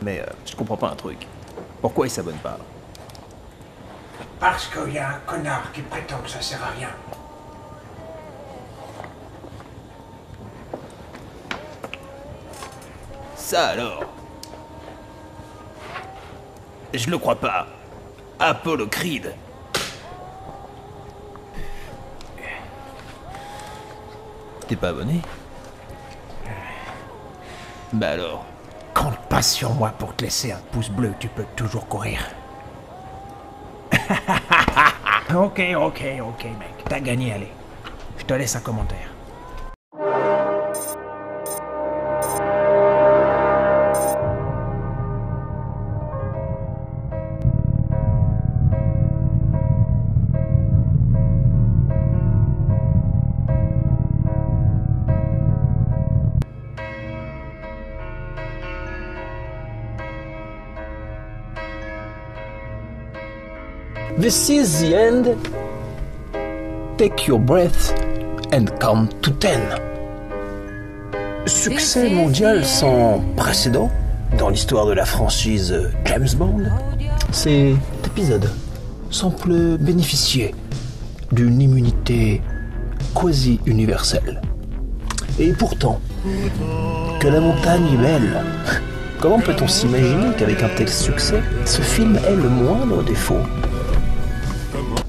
Mais je comprends pas un truc. Pourquoi il s'abonne pas? Parce qu'il y a un connard qui prétend que ça sert à rien. Ça alors? Je le crois pas. Apollo Creed. T'es pas abonné? Bah alors? Compte pas sur moi pour te laisser un pouce bleu, tu peux toujours courir. Ok, mec. T'as gagné, allez. Je te laisse un commentaire. This is the end. Take your breath and count to 10. Succès mondial sans précédent dans l'histoire de la franchise James Bond. Cet épisode semble bénéficier d'une immunité quasi-universelle. Et pourtant, que la montagne est belle. Comment peut-on s'imaginer qu'avec un tel succès, ce film ait le moindre défaut?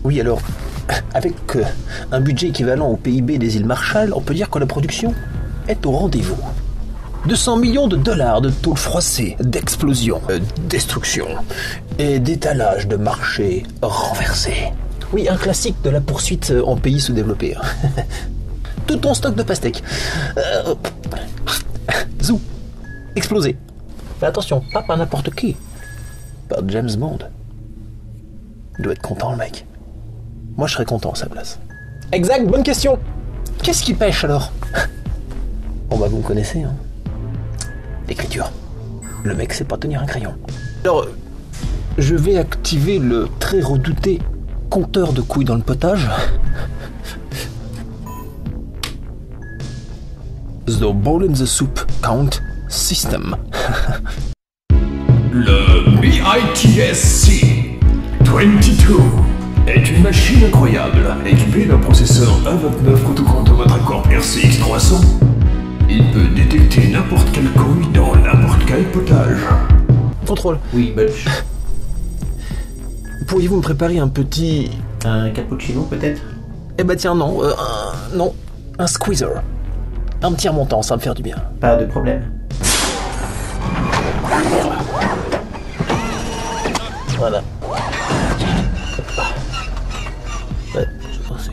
Oui, alors, avec un budget équivalent au PIB des îles Marshall, on peut dire que la production est au rendez-vous. 200 millions de dollars de tôle froissée, d'explosions, destruction et d'étalage de marché renversé. Oui, un classique de la poursuite en pays sous-développés. Tout ton stock de pastèques. Zou, explosé. Mais attention, pas par n'importe qui. Par James Bond. Il doit être content, le mec. Moi, je serais content à sa place. Exact, bonne question. Qu'est-ce qui pêche, alors? Bon, bah, vous me connaissez, hein. L'écriture. Le mec sait pas tenir un crayon. Alors, je vais activer le très redouté compteur de couilles dans le potage. The Ball in the Soup Count System. Le BITSC 22 est une machine incroyable, équipée d'un processeur A29 automatraquant RCX 300. Il peut détecter n'importe quelle couille dans n'importe quel potage. Contrôle. Oui, Butch. Pourriez-vous me préparer un petit... Un cappuccino, peut-être? Eh bah tiens, non. Non. Un squeezer. Un petit remontant, ça va me faire du bien. Pas de problème. Voilà. Ouais, je pensais.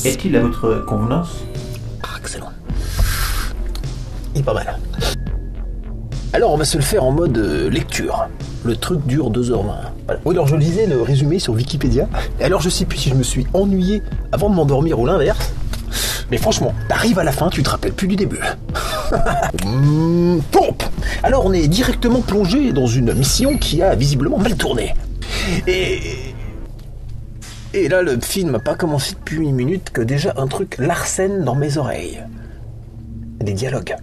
Est-il à votre convenance? Ah, excellent. Il est pas mal. Alors, on va se le faire en mode lecture. Le truc dure 2h20. Voilà. Oui, alors je lisais le résumé sur Wikipédia. Et alors, je sais plus si je me suis ennuyé avant de m'endormir ou l'inverse. Mais franchement, t'arrives à la fin, tu te rappelles plus du début. Pompe. Alors, on est directement plongé dans une mission qui a visiblement mal tourné. Et là, le film n'a pas commencé depuis une minute que déjà un truc larcène dans mes oreilles. Des dialogues.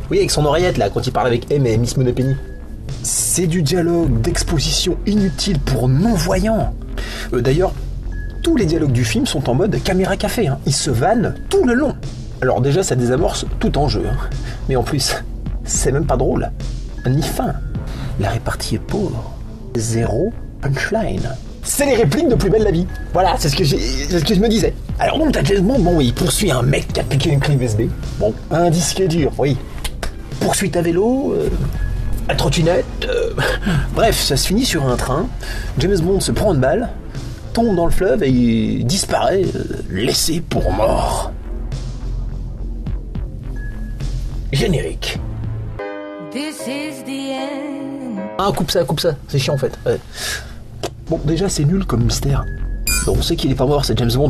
Oui, avec son oreillette, là, quand il parle avec M et Miss Moneypenny. C'est du dialogue d'exposition inutile pour non-voyants. D'ailleurs, tous les dialogues du film sont en mode caméra café. Hein. Ils se vannent tout le long. Alors déjà, ça désamorce tout en jeu. Hein. Mais en plus, c'est même pas drôle. Ni fin. La répartie est pauvre. Zéro punchline. C'est les répliques de Plus belle la vie. Voilà, c'est ce que je me disais. Alors donc, t'as James Bond, bon, il poursuit un mec qui a piqué une clé USB. Bon, un disque dur, oui. Poursuite à vélo, à trottinette. Bref, ça se finit sur un train. James Bond se prend une balle, tombe dans le fleuve et il disparaît, laissé pour mort. Générique. Ah, coupe ça, c'est chiant en fait. Bon, déjà c'est nul comme mystère. Bon, on sait qu'il est pas mort, c'est James Bond.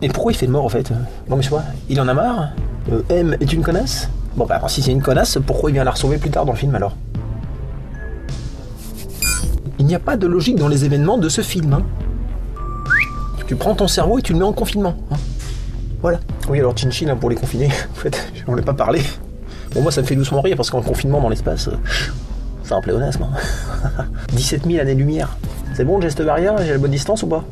Mais pourquoi il fait de mort en fait? Non mais je sais pas, il en a marre? M est une connasse? Bon bah si c'est une connasse, pourquoi il vient la sauver plus tard dans le film alors? Il n'y a pas de logique dans les événements de ce film. Hein. Tu prends ton cerveau et tu le mets en confinement. Hein. Voilà. Oui, alors Chin-Chin, hein, pour les confiner, en fait, j'en ai pas parlé. Bon, moi, ça me fait doucement rire, parce qu'en confinement dans l'espace, c'est un pléonasme. Hein. 17 000 années-lumière. C'est bon, le geste barrière, j'ai la bonne distance ou pas?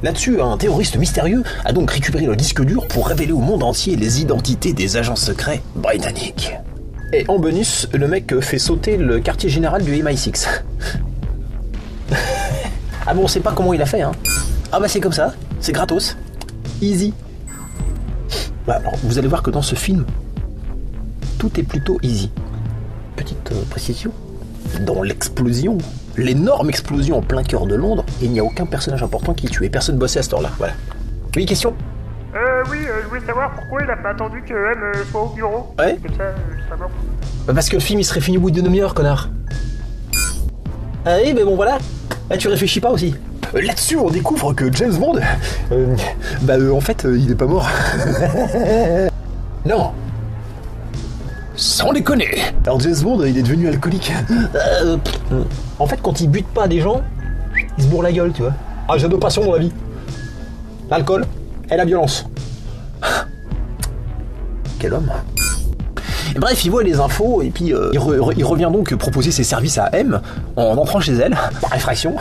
Là-dessus, un terroriste mystérieux a donc récupéré le disque dur pour révéler au monde entier les identités des agents secrets britanniques. Et en bonus, le mec fait sauter le quartier général du MI6. Ah bon, on sait pas comment il a fait, hein. Ah bah c'est comme ça, c'est gratos. Easy. Bah, alors, vous allez voir que dans ce film, tout est plutôt easy. Petite précision, dans l'explosion, l'énorme explosion en plein cœur de Londres, il n'y a aucun personnage important qui est tué. Personne bossait à cette heure-là, voilà. Oui, question? Oui, je voulais savoir pourquoi il a pas attendu que M soit au bureau. Ouais. Comme ça, savoir. Bah parce que le film il serait fini au bout de 1 demi-heure, connard. Ah oui, mais bon voilà. Là tu réfléchis pas aussi. Là-dessus, on découvre que James Bond, en fait, il est pas mort. Non. Sans déconner. Alors James Bond, il est devenu alcoolique. En fait, quand il bute pas des gens, il se bourre la gueule, tu vois. Ah, j'ai deux passions dans la vie. L'alcool et la violence. Quel homme. Et bref, il voit les infos et puis il revient donc proposer ses services à M en entrant chez elle, par effraction.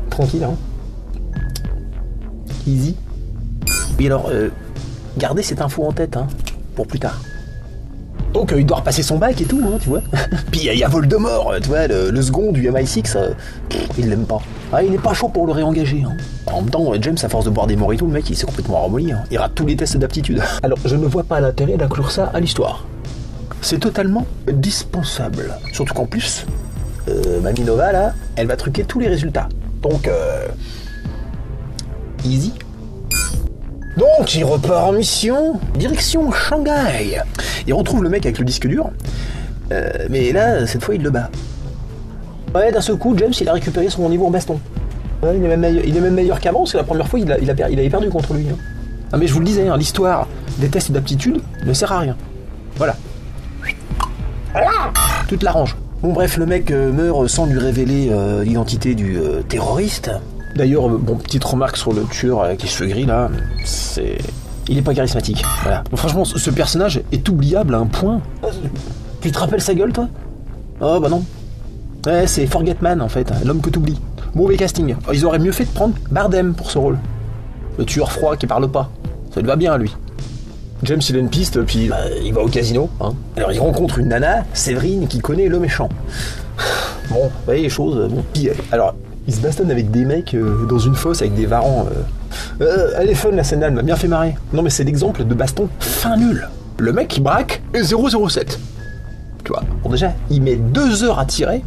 Tranquille, hein. Easy. Oui, alors, gardez cette info en tête, hein, pour plus tard. Donc, il doit repasser son bac et tout, hein, tu vois. Puis, il y a Voldemort, tu vois, le second du MI6, il l'aime pas. Ah, il n'est pas chaud pour le réengager, hein. En même temps, James, à force de boire des mojitos, le mec, il s'est complètement ramolli, hein. Il rate tous les tests d'aptitude. Alors, je ne vois pas l'intérêt d'inclure ça à l'histoire. C'est totalement dispensable. Surtout qu'en plus, Mamie Nova, là, elle va truquer tous les résultats. Donc, easy. Donc, il repart en mission, direction Shanghai. Il retrouve le mec avec le disque dur, mais là, cette fois, il le bat. Ouais, d'un seul coup, James, il a récupéré son niveau en baston. Ouais, il est même meilleur qu'avant, parce que la première fois, il avait perdu contre lui. Hein. Ah, mais je vous le disais, hein, l'histoire des tests d'aptitude ne sert à rien. Voilà. Tu te l'arranges. Bon bref, le mec meurt sans lui révéler l'identité du terroriste. D'ailleurs, petite remarque sur le tueur avec les cheveux gris là, il est pas charismatique. Voilà. Donc, franchement, ce personnage est oubliable à un point. Tu te rappelles sa gueule, toi? Oh bah non. Ouais, c'est Forgetman en fait, l'homme que t'oublies. Mauvais casting. Ils auraient mieux fait de prendre Bardem pour ce rôle. Le tueur froid qui parle pas. Ça lui va bien à lui. James il a une piste, puis il va au casino. Hein. Alors il rencontre une nana, Séverine, qui connaît le méchant. Bon, vous voyez les choses. Bon. Puis, alors, il se bastonne avec des mecs dans une fosse avec des varans. Elle est fun la scène, elle m'a bien fait marrer. Non mais c'est l'exemple de baston fin nul. Le mec qui braque est 007. Tu vois, bon déjà, il met 2 heures à tirer,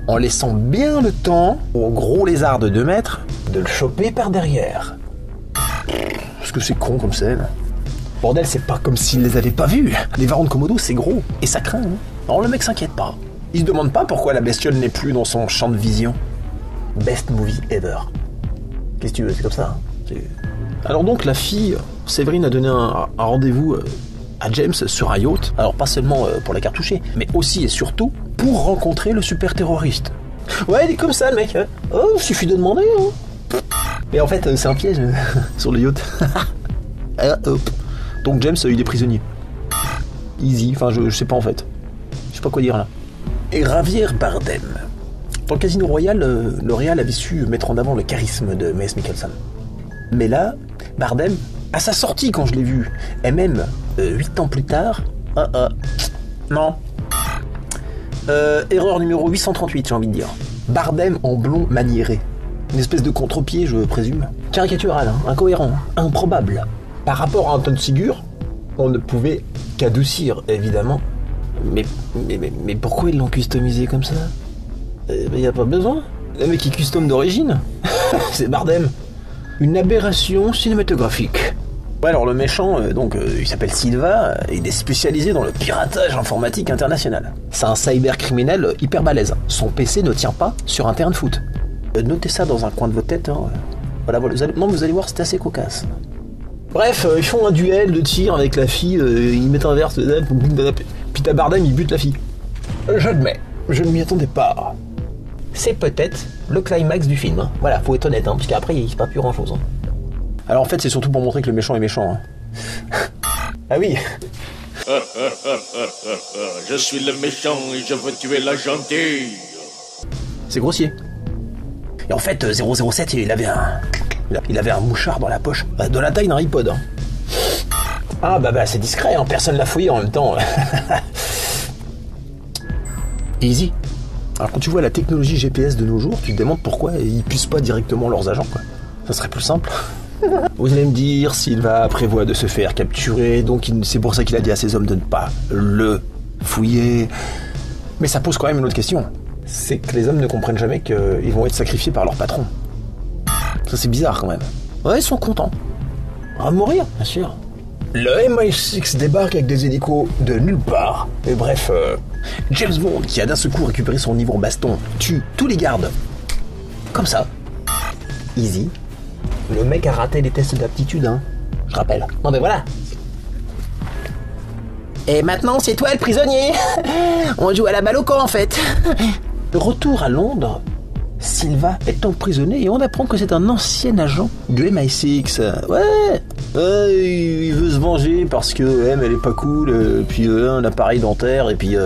en laissant bien le temps au gros lézard de 2 mètres de le choper par derrière. Parce que c'est con comme scène. Bordel, c'est pas comme s'il les avait pas vus. Les varans de Komodo, c'est gros, et ça craint. Hein. Alors le mec s'inquiète pas. Il se demande pas pourquoi la bestiole n'est plus dans son champ de vision. Best movie ever. Qu'est-ce que tu veux, c'est comme ça. Hein. Alors donc la fille, Séverine a donné un rendez-vous à James sur un yacht. Alors pas seulement pour la cartoucher, mais aussi et surtout pour rencontrer le super terroriste. Ouais, il est comme ça le mec. Hein. Oh, il suffit de demander. Hein. Mais en fait, c'est un piège sur le yacht. Donc James, il est prisonnier. Easy, enfin je sais pas en fait. Je sais pas quoi dire là. Et Javier Bardem. Dans le Casino Royale, le Real avait su mettre en avant le charisme de Mads Mikkelsen. Mais là, Bardem, à sa sortie quand je l'ai vu, et même 8 ans plus tard, non. Erreur numéro 838, j'ai envie de dire. Bardem en blond maniéré. Une espèce de contre-pied, je présume. Caricatural, hein, incohérent, improbable. Par rapport à Anton Sigurd, on ne pouvait qu'adoucir, évidemment. Mais pourquoi ils l'ont customisé comme ça? Il n'y a pas besoin. Le mec qui custom d'origine, c'est Bardem. Une aberration cinématographique. Ouais, alors le méchant, il s'appelle Silva, il est spécialisé dans le piratage informatique international. C'est un cybercriminel hyper balèze. Son PC ne tient pas sur un terrain de foot. Notez ça dans un coin de votre tête. Hein. Voilà, vous allez voir, c'est assez cocasse. Bref, ils font un duel de tir avec la fille, ils mettent un verre, puis t'as Bardem, il bute la fille. J'admets, je ne m'y attendais pas. C'est peut-être le climax du film. Hein. Voilà, faut être honnête, hein, parce qu'après, il se passe plus grand-chose. Hein. Alors en fait, c'est surtout pour montrer que le méchant est méchant. Hein. Ah oui. Je suis le méchant et je veux tuer la gentille. C'est grossier. Et en fait, 007, il avait un mouchard dans la poche, de la taille d'un iPod. Hein. Ah bah c'est discret, hein, personne l'a fouillé en même temps. Easy. Alors quand tu vois la technologie GPS de nos jours, tu te demandes pourquoi ils puissent pas directement leurs agents, quoi. Ça serait plus simple. Vous allez me dire, Silva prévoit de se faire capturer, donc c'est pour ça qu'il a dit à ses hommes de ne pas le fouiller. Mais ça pose quand même une autre question. C'est que les hommes ne comprennent jamais qu'ils vont être sacrifiés par leur patron. Ça c'est bizarre quand même. Ouais, ils sont contents. On va mourir, bien sûr. Le MI6 débarque avec des hélicos de nulle part. Et bref, James Bond, qui a d'un seul coup récupéré son livre en baston, tue tous les gardes. Comme ça. Easy. Le mec a raté les tests d'aptitude, hein. Je rappelle. Non mais voilà. Et maintenant, c'est toi le prisonnier. On joue à la balle au camp, en fait. De retour à Londres, Silva est emprisonné et on apprend que c'est un ancien agent du MI6. Ouais, il veut se venger parce que M, elle est pas cool, puis un appareil dentaire, et puis...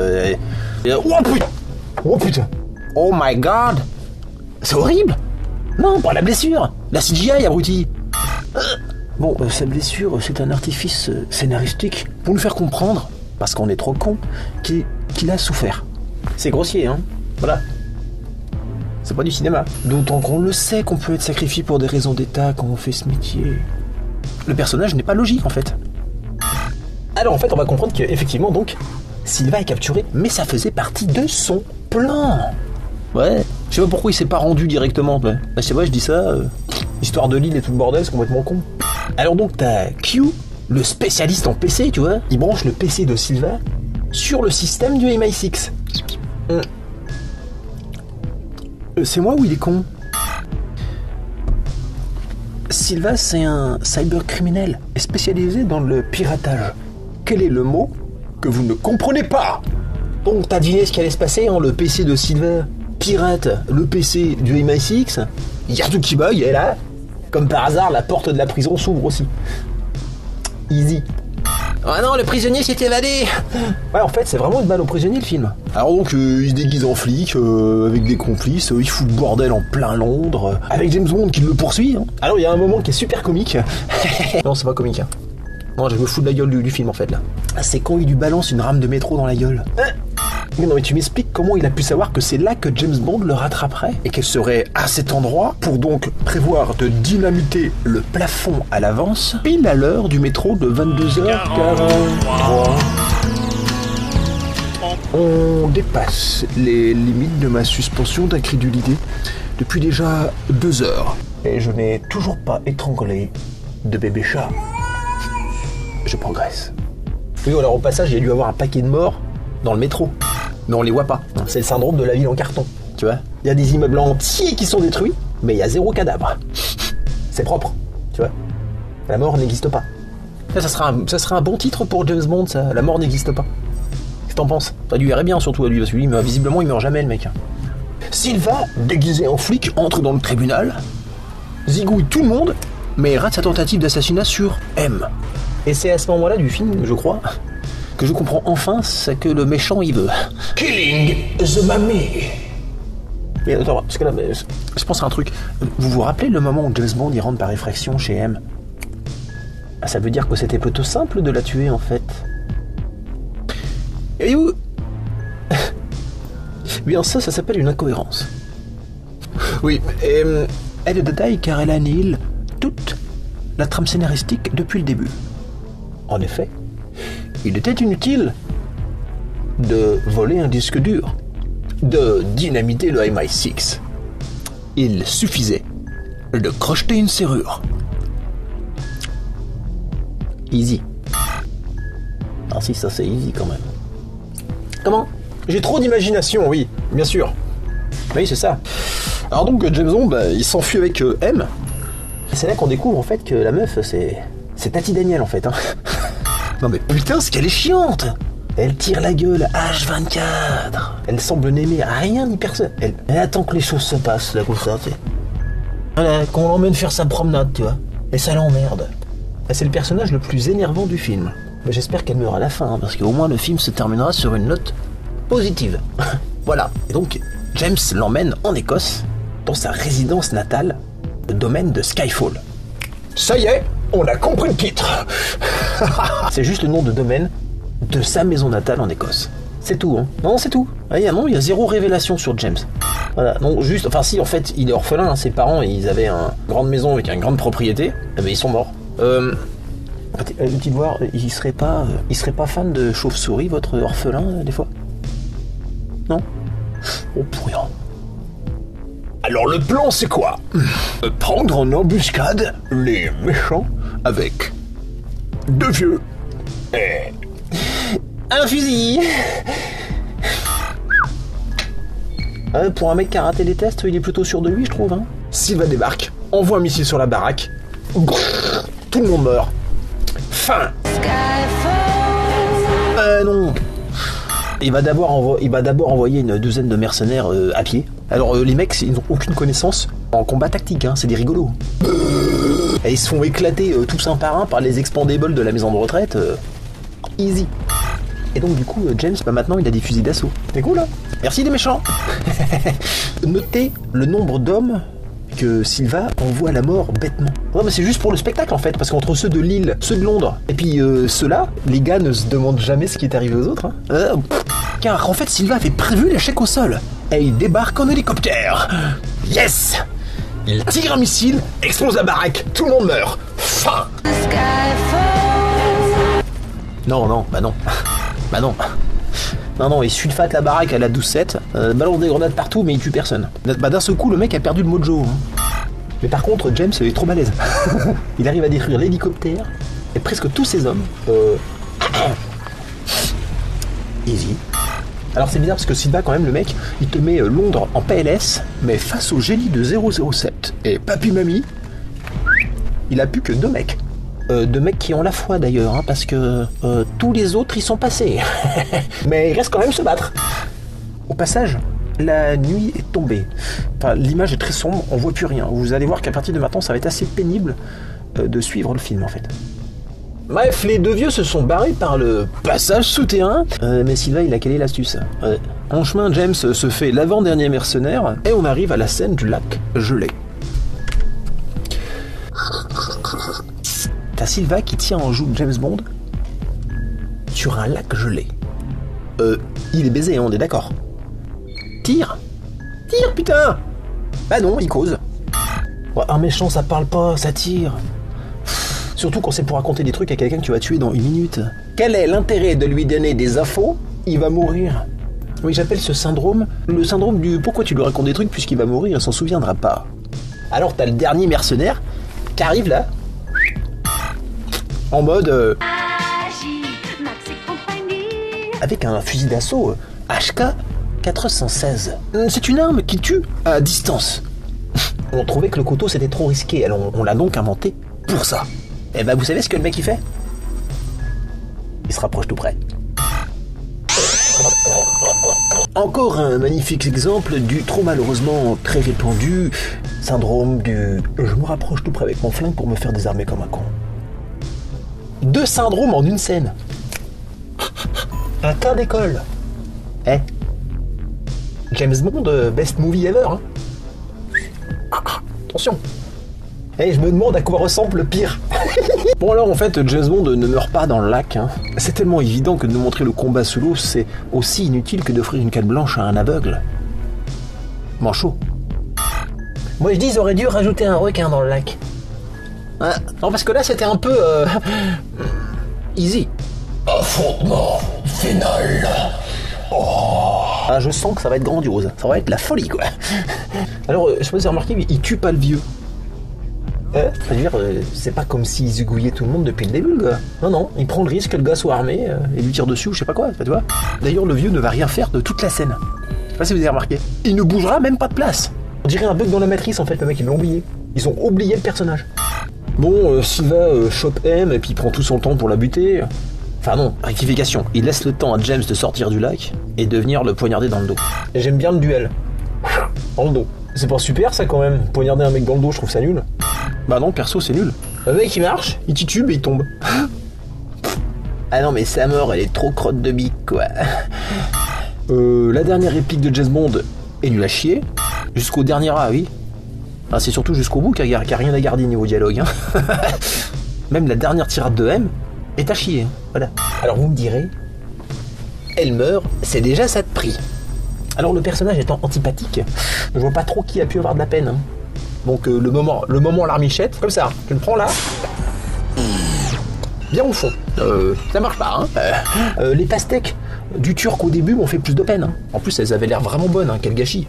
Oh putain. Oh my god. C'est horrible. Non, pas la blessure. La CGI, abruti. Bon, sa blessure, c'est un artifice scénaristique pour nous faire comprendre, parce qu'on est trop con, qu'il a souffert. C'est grossier, hein. Voilà. C'est pas du cinéma. D'autant qu'on le sait qu'on peut être sacrifié pour des raisons d'état quand on fait ce métier. Le personnage n'est pas logique, en fait. Alors, en fait, on va comprendre qu'effectivement, donc, Silva est capturé, mais ça faisait partie de son plan. Ouais. Je sais pas pourquoi il s'est pas rendu directement. Bah, c'est vrai, je dis ça. Histoire de l'île et tout le bordel, c'est complètement con. Alors donc, t'as Q, le spécialiste en PC, tu vois. Il branche le PC de Silva sur le système du MI6. C'est moi ou il est con? Silva, c'est un cybercriminel spécialisé dans le piratage. Quel est le mot que vous ne comprenez pas? Donc, t'as deviné ce qui allait se passer, hein, le PC de Silva pirate le PC du MI6, il y a tout qui bug, et là, comme par hasard, la porte de la prison s'ouvre aussi. Easy. Ah non, le prisonnier s'est évadé. Ouais, en fait, c'est vraiment une balle au prisonnier, le film. Alors donc, il se déguise en flic, avec des complices, il fout le bordel en plein Londres, avec James Bond qui le poursuit. Hein. Alors, il y a un moment qui est super comique. Non, c'est pas comique. Hein. Non, je me fous de la gueule du film, en fait, là. C'est quand il lui balance une rame de métro dans la gueule. Mais non, mais tu m'expliques comment il a pu savoir que c'est là que James Bond le rattraperait et qu'elle serait à cet endroit pour donc prévoir de dynamiter le plafond à l'avance, pile à l'heure du métro de 22h43. On dépasse les limites de ma suspension d'incrédulité depuis déjà 2 heures. Et je n'ai toujours pas étranglé de bébé chat. Je progresse. Oui, alors au passage, il y a dû avoir un paquet de morts dans le métro. Mais on les voit pas. C'est le syndrome de la ville en carton, tu vois. Il y a des immeubles entiers qui sont détruits, mais il y a 0 cadavre. C'est propre, tu vois. La mort n'existe pas. Ça sera un bon titre pour James Bond, ça. La mort n'existe pas. Qu'est-ce que t'en penses? Ça lui irait bien, surtout à lui, parce que lui, visiblement, il meurt jamais, le mec. Silva, déguisé en flic, entre dans le tribunal, zigouille tout le monde, mais rate sa tentative d'assassinat sur M. Et c'est à ce moment-là du film, je crois, que je comprends enfin ce que le méchant il veut. Killing the mummy. Mais attends, parce que là, je pense à un truc. Vous vous rappelez le moment où James Bond il rentre par effraction chez M? Ah, ça veut dire que c'était plutôt simple de la tuer en fait. Et où? Bien ça s'appelle une incohérence. Oui, et elle est de taille car elle annihile toute la trame scénaristique depuis le début. En effet, il était inutile de voler un disque dur, de dynamiter le MI6. Il suffisait de crocheter une serrure. Easy. Ah si, ça c'est easy quand même. Comment? J'ai trop d'imagination, oui, bien sûr. Oui, c'est ça. Alors donc, James Bond, il s'enfuit avec M. C'est là qu'on découvre en fait que la meuf, c'est Tati Daniel en fait. Hein. Non mais putain, ce qu'elle est chiante! Elle tire la gueule H24. Elle semble n'aimer rien ni personne. Elle attend que les choses se passent, là, comme ça, tu sais. Voilà, qu'on l'emmène faire sa promenade, tu vois. Et ça l'emmerde. C'est le personnage le plus énervant du film. Mais j'espère qu'elle meurt à la fin, parce qu'au moins le film se terminera sur une note positive. Voilà. Et donc, James l'emmène en Écosse, dans sa résidence natale, le domaine de Skyfall. Ça y est, on a compris le titre. C'est juste le nom de domaine de sa maison natale en Écosse. C'est tout, hein. Non, c'est tout. Ah, il y a zéro révélation sur James. Voilà, non, juste, enfin si, en fait, il est orphelin, hein. Ses parents, ils avaient une grande maison avec une grande propriété, mais ils sont morts. Petite voir, il serait pas fan de chauve-souris, votre orphelin, des fois? Non? Oh, pour rien. Alors le plan, c'est quoi? Prendre en embuscade les méchants avec 2 vieux et un fusil. Pour un mec qui a raté les tests, il est plutôt sûr de lui, je trouve. Hein. Silva débarque, envoie un missile sur la baraque. Tout le monde meurt. Fin. Non. Il va d'abord envoyer une douzaine de mercenaires à pied. Alors les mecs, ils n'ont aucune connaissance en combat tactique, hein, c'est des rigolos. Et ils se font éclater tous un par un par les expandables de la maison de retraite. Easy. Et donc du coup, James, maintenant il a des fusils d'assaut. C'est cool, hein. Merci les méchants. Notez le nombre d'hommes que Silva envoie à la mort bêtement. Non mais c'est juste pour le spectacle en fait, parce qu'entre ceux de Lille, ceux de Londres, et puis ceux-là, les gars ne se demandent jamais ce qui est arrivé aux autres. Hein. Car en fait Silva avait prévu l'échec au sol, et il débarque en hélicoptère. Yes. Il tire un missile, explose la baraque, tout le monde meurt. Fin. Non, bah non. Bah non. Non, il sulfate la baraque à la 12-7, balance des grenades partout, mais il tue personne. Bah d'un seul coup, le mec a perdu le mojo. Hein. Mais par contre, James est trop balèze. Il arrive à détruire l'hélicoptère et presque tous ses hommes. Easy. Alors c'est bizarre parce que Silva, quand même, le mec, il te met Londres en PLS, mais face au génie de 007. Et papy mamie, il a plus que 2 mecs. 2 mecs qui ont la foi d'ailleurs, hein, parce que tous les autres y sont passés. Mais ils restent quand même se battre. Au passage, la nuit est tombée. Enfin, l'image est très sombre, on voit plus rien. Vous allez voir qu'à partir de maintenant, ça va être assez pénible de suivre le film en fait. Bref, les 2 vieux se sont barrés par le passage souterrain. Mais Silva, il a calé l'astuce. En chemin, James se fait l'avant-dernier mercenaire et on arrive à la scène du lac gelé. T'as Silva qui tient en joue James Bond sur un lac gelé. Il est baisé, hein, on est d'accord. Tire, putain. Bah non, il cause. Ouais, un méchant, ça parle pas, ça tire. Surtout quand c'est pour raconter des trucs à quelqu'un que tu vas tuer dans 1 minute. Quel est l'intérêt de lui donner des infos? Il va mourir. Oui, j'appelle ce syndrome le syndrome du pourquoi tu lui racontes des trucs puisqu'il va mourir, il s'en souviendra pas. Alors t'as le dernier mercenaire qui arrive là, en mode avec un fusil d'assaut HK 416. C'est une arme qui tue à distance. On trouvait que le couteau c'était trop risqué, alors on l'a donc inventé pour ça. Et ben vous savez ce que le mec il fait? Il se rapproche tout près. Encore un magnifique exemple du trop malheureusement très répandu syndrome du je me rapproche tout près avec mon flingue pour me faire désarmer comme un con. 2 syndromes en une scène. Un cas d'école. James Bond, best movie ever. Hein. Attention. Je me demande à quoi ressemble le pire. Bon alors en fait, James Bond ne meurt pas dans le lac. Hein. C'est tellement évident que de montrer le combat sous l'eau, c'est aussi inutile que d'offrir une canne blanche à un aveugle. Manchot. Moi je dis, ils auraient dû rajouter un requin dans le lac. Non parce que là c'était un peu easy. Affrontement final. Je sens que ça va être grandiose. Ça va être la folie quoi. Alors je sais pas si vous avez remarqué, mais il tue pas le vieux. Je veux dire, c'est pas comme s'il zigouillait tout le monde depuis le début le gars. Non, il prend le risque que le gars soit armé et lui tire dessus ou je sais pas quoi, tu vois. D'ailleurs le vieux ne va rien faire de toute la scène. Je sais pas si vous avez remarqué. Il ne bougera même pas de place. On dirait un bug dans la matrice en fait, le mec ils l'ont oublié. Ils ont oublié le personnage. Bon, Silva chope M et puis il prend tout son temps pour la buter. Enfin non, rectification. Il laisse le temps à James de sortir du lac et de venir le poignarder dans le dos. Et j'aime bien le duel. Dans le dos. C'est pas super ça quand même. Poignarder un mec dans le dos, je trouve ça nul. Bah non, perso c'est nul. Le mec il marche, il titube et il tombe. Ah non mais sa mort elle est trop crotte de bique quoi. La dernière réplique de James Bond est nulle à chier. Jusqu'au dernier A, oui. Ah, c'est surtout jusqu'au bout qu'il n'y a rien à garder niveau dialogue. Hein. Même la dernière tirade de M est à chier. Hein. Voilà. Alors vous me direz, elle meurt, c'est déjà ça de prix. Alors le personnage étant antipathique, je vois pas trop qui a pu avoir de la peine. Hein. Donc le moment larmichette, comme ça, tu le prends là. Bien au fond. Ça marche pas. Hein. Les pastèques du turc au début m'ont fait plus de peine. Hein. En plus elles avaient l'air vraiment bonnes, hein. Quel gâchis.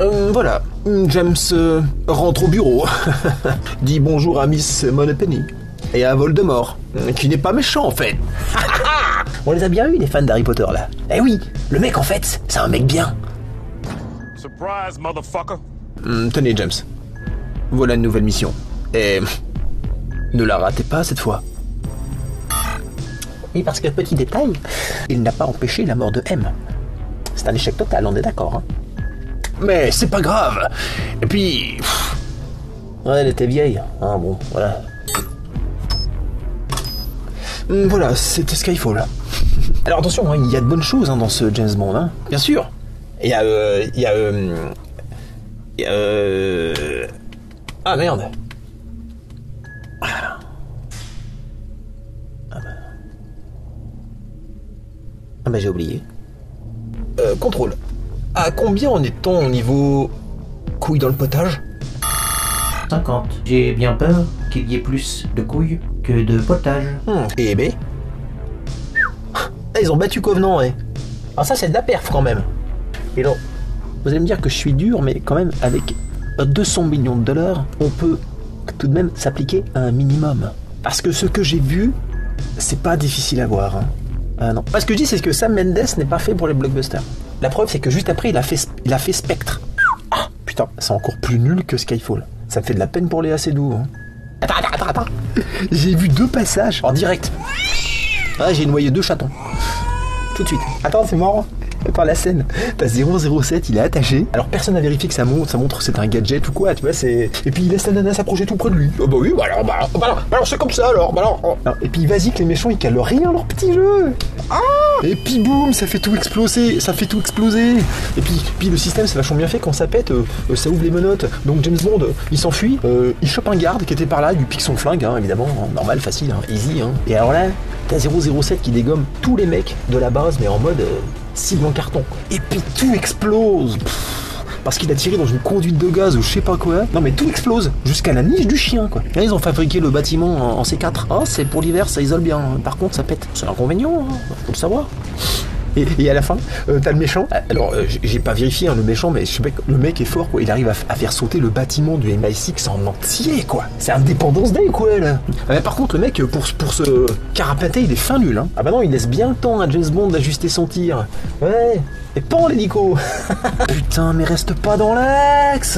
Voilà, James rentre au bureau, dit bonjour à Miss Moneypenny et à Voldemort, qui n'est pas méchant en fait. On les a bien eu les fans d'Harry Potter là. Eh oui, le mec en fait, c'est un mec bien. Surprise, motherfucker. Tenez James, voilà une nouvelle mission. Et ne la ratez pas cette fois. Oui, parce que petit détail, il n'a pas empêché la mort de M. C'est un échec total, on est d'accord. Hein. Mais c'est pas grave. Et puis... Ouais, elle était vieille. Ah bon, voilà. Voilà, c'était Skyfall. Alors attention, hein, il y a de bonnes choses hein, dans ce James Bond. Hein. Bien sûr. Il y a... Ah merde. Ah bah j'ai oublié. Contrôle. À combien en est-on au niveau couilles dans le potage? 50. J'ai bien peur qu'il y ait plus de couilles que de potage. Et B. Ils ont battu Covenant, ouais. Alors ça c'est de la perf quand même. Et non, vous allez me dire que je suis dur, mais quand même avec 200 millions de dollars, on peut tout de même s'appliquer à un minimum. Parce que ce que j'ai vu, c'est pas difficile à voir. Hein. Ah non. Parce que je dis, c'est que Sam Mendes n'est pas fait pour les blockbusters. La preuve, c'est que juste après, il a fait Spectre. Ah, putain, c'est encore plus nul que Skyfall. Ça me fait de la peine pour Léa Seydoux. Hein. Attends. J'ai vu 2 passages en direct. Ah, j'ai noyé 2 chatons. Tout de suite. Attends, c'est marrant. Par la scène, t'as 007, il est attaché. Alors personne n'a vérifié que ça montre que c'est un gadget ou quoi, tu vois, c'est... Et puis il laisse la nana s'approcher tout près de lui. Oh bah oui, bah alors c'est comme ça alors, Et puis vas-y que les méchants ils calent rien leur petit jeu. Ah. Et puis boum, ça fait tout exploser. Et puis le système c'est vachement bien fait, quand ça pète, ça ouvre les menottes. Donc James Bond, il s'enfuit, il chope un garde qui était par là, il lui pique son flingue, hein, évidemment, hein, normal, facile, hein, easy. Hein. Et alors là, t'as 007 qui dégomme tous les mecs de la base, mais en mode... cible en carton. Et puis tout explose. Parce qu'il a tiré dans une conduite de gaz ou je sais pas quoi. Non mais tout explose. Jusqu'à la niche du chien quoi. Là ils ont fabriqué le bâtiment en C4. Ah c'est pour l'hiver, ça isole bien. Par contre ça pète. C'est l'inconvénient, hein. Faut le savoir. Et à la fin, t'as le méchant. Alors, j'ai pas vérifié hein, le méchant, mais je sais pas que le mec est fort, quoi. Il arrive à faire sauter le bâtiment du MI6 en entier, quoi. C'est Independence Day, quoi, là. Mais par contre, le mec, pour se carapater, il est fin nul, hein. Ah bah non, il laisse bien le temps à James Bond d'ajuster son tir. Ouais. Et pan, l'hélico. Putain, mais reste pas dans l'axe.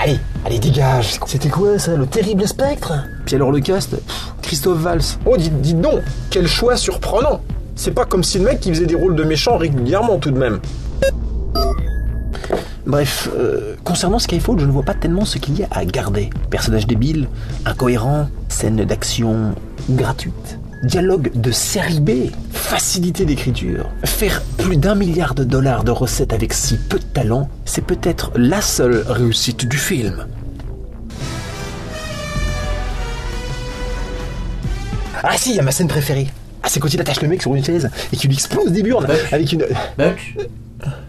Allez, dégage. C'était quoi, ça? Le terrible Spectre? Puis alors, le cast, Christophe Valls. Oh, dites donc, quel choix surprenant. C'est pas comme si le mec qui faisait des rôles de méchant régulièrement tout de même. Bref, concernant Skyfall, je ne vois pas tellement ce qu'il y a à garder. Personnage débile, incohérent, scène d'action gratuite, dialogue de série B, facilité d'écriture. Faire plus d'1 milliard de dollars de recettes avec si peu de talent, c'est peut-être la seule réussite du film. Ah si, il y a ma scène préférée. Ah, c'est quand il attache le mec sur une chaise et qu'il lui explose des burnes avec une... Butch.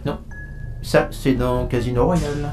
Non. Ça, c'est dans Casino Royale.